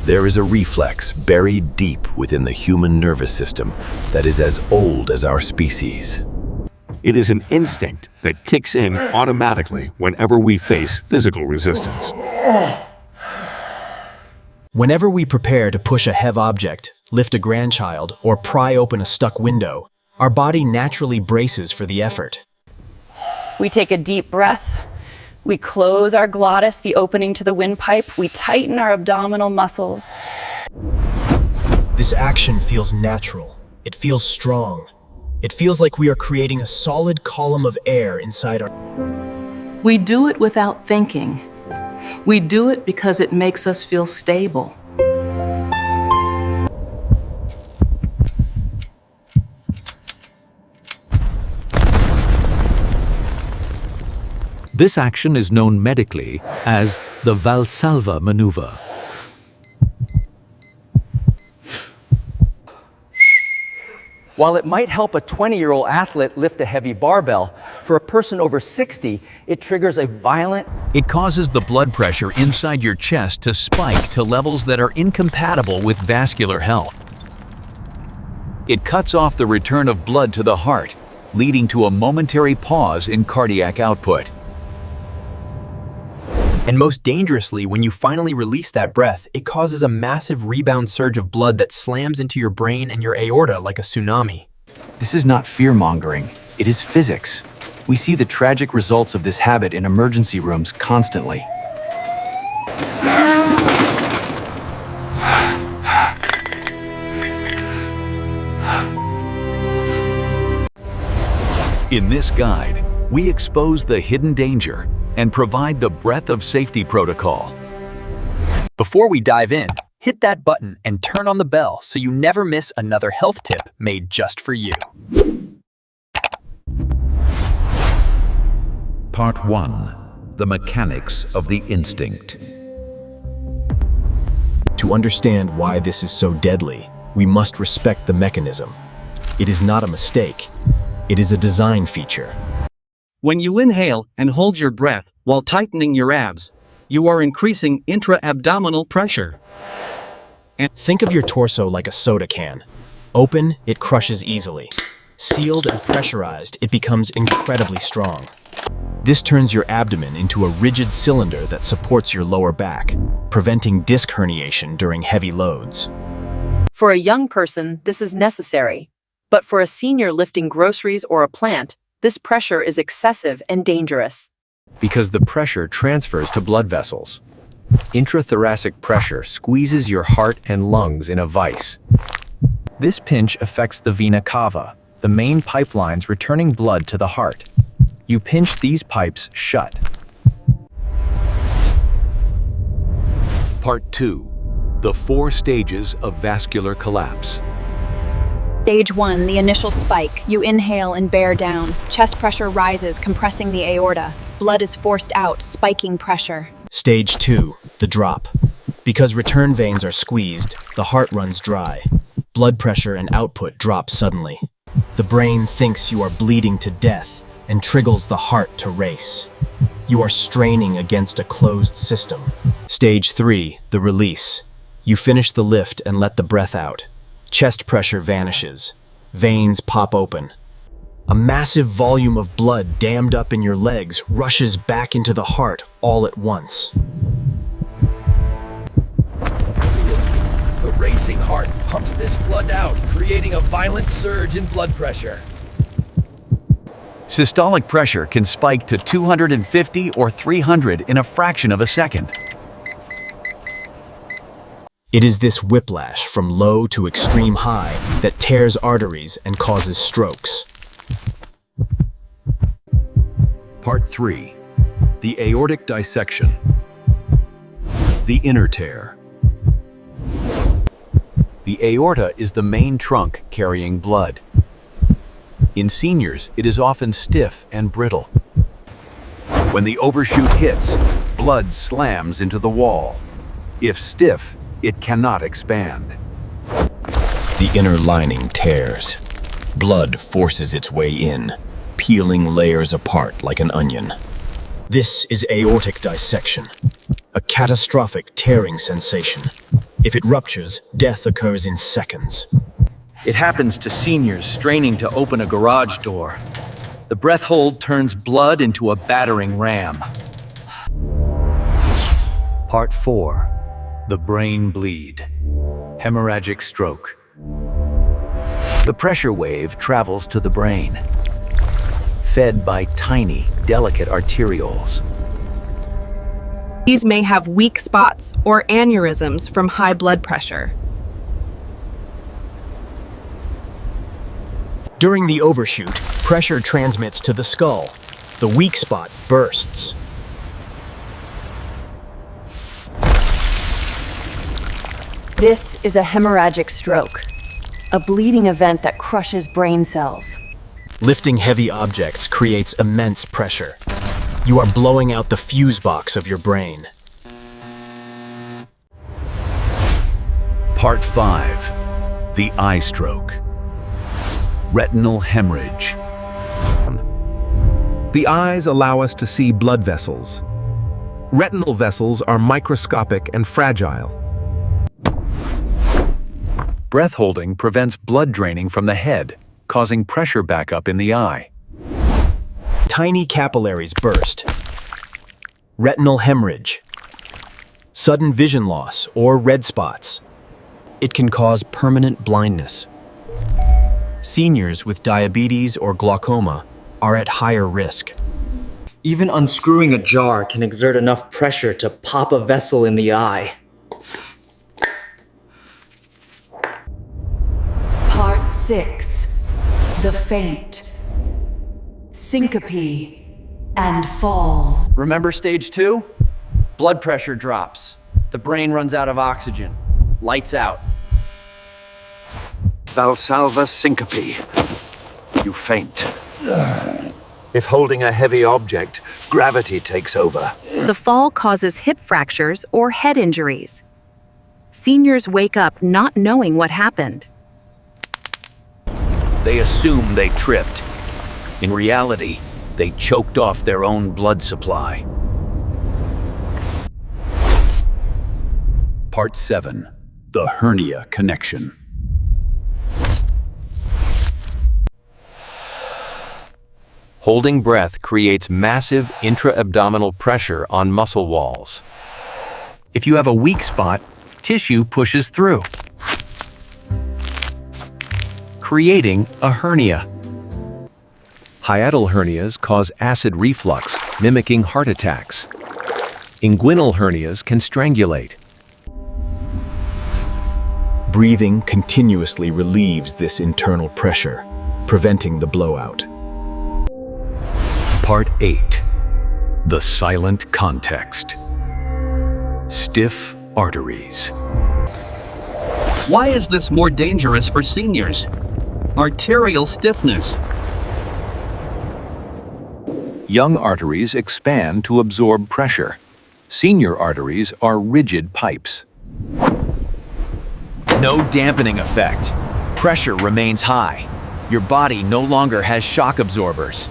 There is a reflex buried deep within the human nervous system that is as old as our species. It is an instinct that kicks in automatically whenever we face physical resistance. Whenever we prepare to push a heavy object, lift a grandchild, or pry open a stuck window, our body naturally braces for the effort. We take a deep breath. We close our glottis, the opening to the windpipe. We tighten our abdominal muscles. This action feels natural. It feels strong. It feels like we are creating a solid column of air inside our... We do it without thinking. We do it because it makes us feel stable. This action is known medically as the Valsalva maneuver. While it might help a 20-year-old athlete lift a heavy barbell, for a person over 60, it triggers a violent... It causes the blood pressure inside your chest to spike to levels that are incompatible with vascular health. It cuts off the return of blood to the heart, leading to a momentary pause in cardiac output. And most dangerously, when you finally release that breath, it causes a massive rebound surge of blood that slams into your brain and your aorta like a tsunami. This is not fear-mongering. It is physics. We see the tragic results of this habit in emergency rooms constantly. In this guide, we expose the hidden danger and provide the breadth of safety protocol. Before we dive in, hit that button and turn on the bell so you never miss another health tip made just for you. Part 1. The Mechanics of the Instinct. To understand why this is so deadly, we must respect the mechanism. It is not a mistake. It is a design feature. When you inhale and hold your breath while tightening your abs, you are increasing intra-abdominal pressure. And think of your torso like a soda can. Open, it crushes easily. Sealed and pressurized, it becomes incredibly strong. This turns your abdomen into a rigid cylinder that supports your lower back, preventing disc herniation during heavy loads. For a young person, this is necessary. But for a senior lifting groceries or a plant, this pressure is excessive and dangerous. Because the pressure transfers to blood vessels. Intrathoracic pressure squeezes your heart and lungs in a vice. This pinch affects the vena cava, the main pipelines returning blood to the heart. You pinch these pipes shut. Part 2. The 4 stages of vascular collapse. Stage 1, the initial spike. You inhale and bear down. Chest pressure rises, compressing the aorta. Blood is forced out, spiking pressure. Stage 2, the drop. Because return veins are squeezed, the heart runs dry. Blood pressure and output drop suddenly. The brain thinks you are bleeding to death and triggers the heart to race. You are straining against a closed system. Stage 3, the release. You finish the lift and let the breath out. Chest pressure vanishes. Veins pop open. A massive volume of blood dammed up in your legs rushes back into the heart all at once. The racing heart pumps this flood out, creating a violent surge in blood pressure. Systolic pressure can spike to 250 or 300 in a fraction of a second. It is this whiplash from low to extreme high that tears arteries and causes strokes. Part 3. The aortic dissection. The inner tear. The aorta is the main trunk carrying blood. In seniors, it is often stiff and brittle. When the overshoot hits, blood slams into the wall. If stiff, it cannot expand. The inner lining tears. Blood forces its way in, peeling layers apart like an onion. This is aortic dissection, a catastrophic tearing sensation. If it ruptures, death occurs in seconds. It happens to seniors straining to open a garage door. The breath hold turns blood into a battering ram. Part 4. The brain bleed. Hemorrhagic stroke. The pressure wave travels to the brain, fed by tiny, delicate arterioles. These may have weak spots or aneurysms from high blood pressure. During the overshoot, pressure transmits to the skull. The weak spot bursts. This is a hemorrhagic stroke, a bleeding event that crushes brain cells. Lifting heavy objects creates immense pressure. You are blowing out the fuse box of your brain. Part 5. The eye stroke. Retinal hemorrhage. The eyes allow us to see blood vessels. Retinal vessels are microscopic and fragile. Breath holding prevents blood draining from the head, causing pressure backup in the eye. Tiny capillaries burst. Retinal hemorrhage. Sudden vision loss or red spots. It can cause permanent blindness. Seniors with diabetes or glaucoma are at higher risk. Even unscrewing a jar can exert enough pressure to pop a vessel in the eye. Part 6. The faint. Syncope and falls. Remember stage 2? Blood pressure drops. The brain runs out of oxygen. Lights out. Valsalva syncope. You faint. If holding a heavy object, gravity takes over. The fall causes hip fractures or head injuries. Seniors wake up not knowing what happened. They assume they tripped. In reality, they choked off their own blood supply. Part 7. The hernia connection. Holding breath creates massive intra-abdominal pressure on muscle walls. If you have a weak spot, tissue pushes through, creating a hernia. Hiatal hernias cause acid reflux, mimicking heart attacks. Inguinal hernias can strangulate. Breathing continuously relieves this internal pressure, preventing the blowout. Part 8. The silent context. Stiff arteries. Why is this more dangerous for seniors? Arterial stiffness. Young arteries expand to absorb pressure. Senior arteries are rigid pipes. No dampening effect. Pressure remains high. Your body no longer has shock absorbers.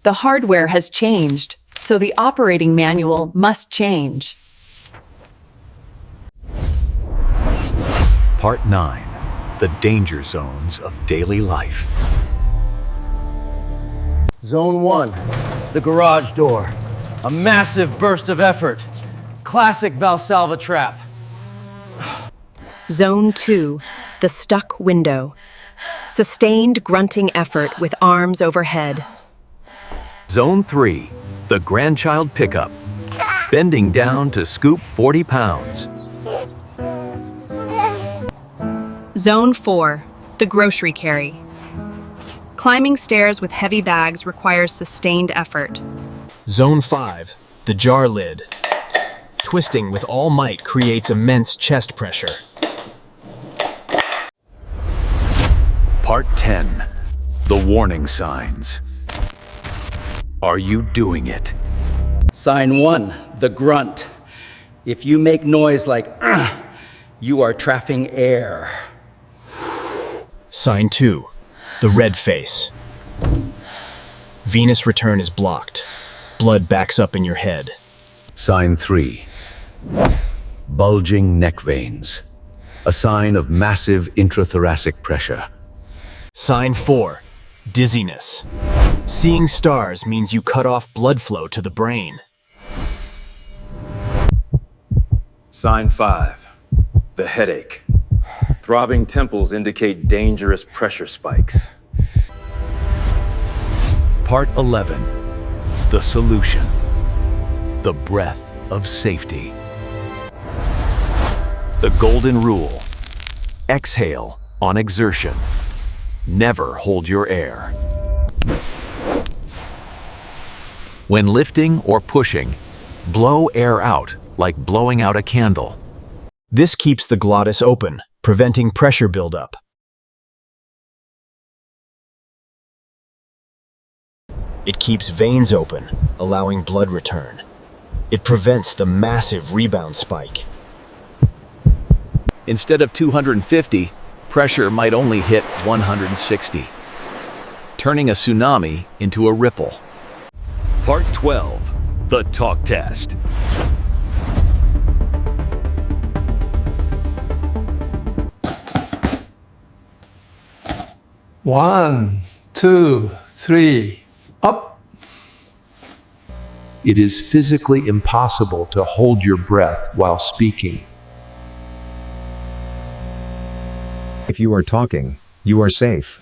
The hardware has changed, so the operating manual must change. Part 9. The danger zones of daily life. Zone 1. The garage door. A massive burst of effort. Classic Valsalva trap. Zone 2. The stuck window. Sustained grunting effort with arms overhead. Zone 3. The grandchild pickup. Bending down to scoop 40 pounds. Zone 4. The grocery carry. Climbing stairs with heavy bags requires sustained effort. Zone 5. The jar lid. Twisting with all might creates immense chest pressure. Part 10. The warning signs. Are you doing it? Sign 1. The grunt. If you make noise like you are trapping air. Sign 2. The red face. Venous return is blocked. Blood backs up in your head. Sign 3. Bulging neck veins, a sign of massive intrathoracic pressure. Sign 4. Dizziness. Seeing stars means you cut off blood flow to the brain. Sign 5. The headache. Throbbing temples indicate dangerous pressure spikes. Part 11. The solution. The breath of safety. The golden rule. Exhale on exertion. Never hold your air. When lifting or pushing, blow air out like blowing out a candle. This keeps the glottis open, preventing pressure buildup. It keeps veins open, allowing blood return. It prevents the massive rebound spike. Instead of 250, pressure might only hit 160, turning a tsunami into a ripple. Part 12. The talk test. One, two, three, up. It is physically impossible to hold your breath while speaking. If you are talking, you are safe.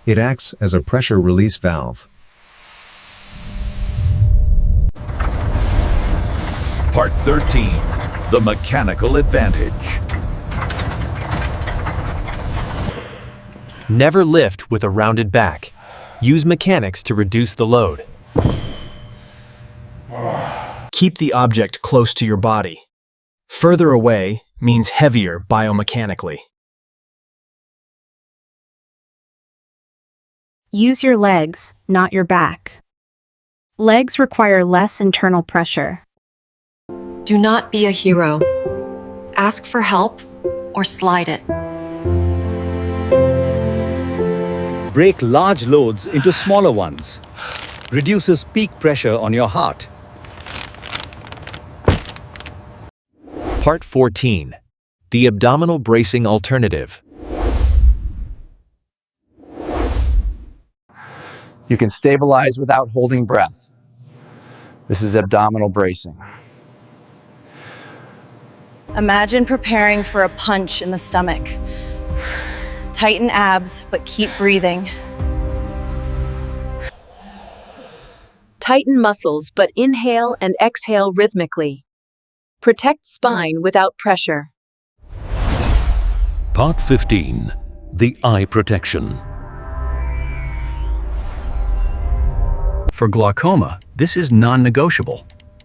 It acts as a pressure release valve. Part 13. The mechanical advantage. Never lift with a rounded back. Use mechanics to reduce the load. Keep the object close to your body. Further away means heavier biomechanically. Use your legs, not your back. Legs require less internal pressure. Do not be a hero. Ask for help or slide it. Break large loads into smaller ones. Reduces peak pressure on your heart. Part 14. The abdominal bracing alternative. You can stabilize without holding breath. This is abdominal bracing. Imagine preparing for a punch in the stomach. Tighten abs, but keep breathing. Tighten muscles, but inhale and exhale rhythmically. Protect spine without pressure. Part 15. The eye protection. For glaucoma, this is non-negotiable.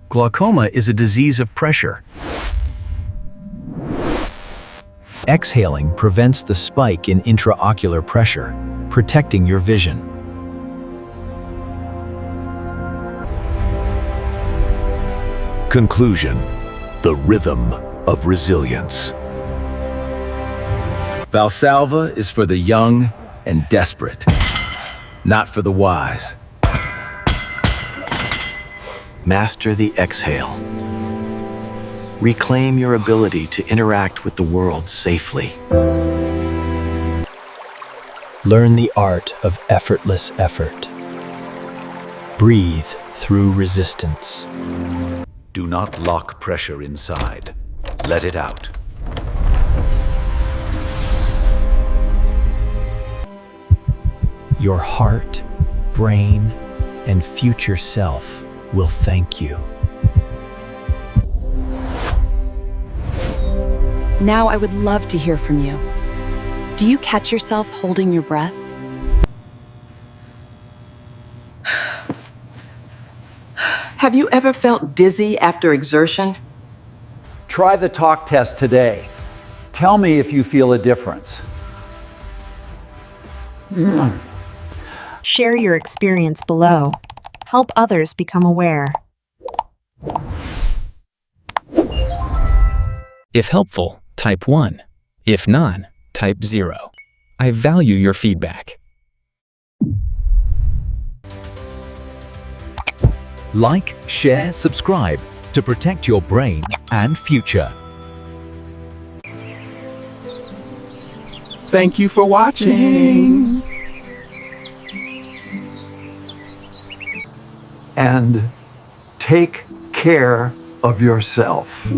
Glaucoma is a disease of pressure. Exhaling prevents the spike in intraocular pressure, protecting your vision. Conclusion: the rhythm of resilience. Valsalva is for the young and desperate, not for the wise. Master the exhale. Reclaim your ability to interact with the world safely. Learn the art of effortless effort. Breathe through resistance. Do not lock pressure inside. Let it out. Your heart, brain, and future self will thank you. Now I would love to hear from you. Do you catch yourself holding your breath? Have you ever felt dizzy after exertion? Try the talk test today. Tell me if you feel a difference. Share your experience below. Help others become aware. If helpful, type 1. If not, type 0. I value your feedback. Like, share, subscribe, to protect your brain and future. Thank you for watching. And take care of yourself.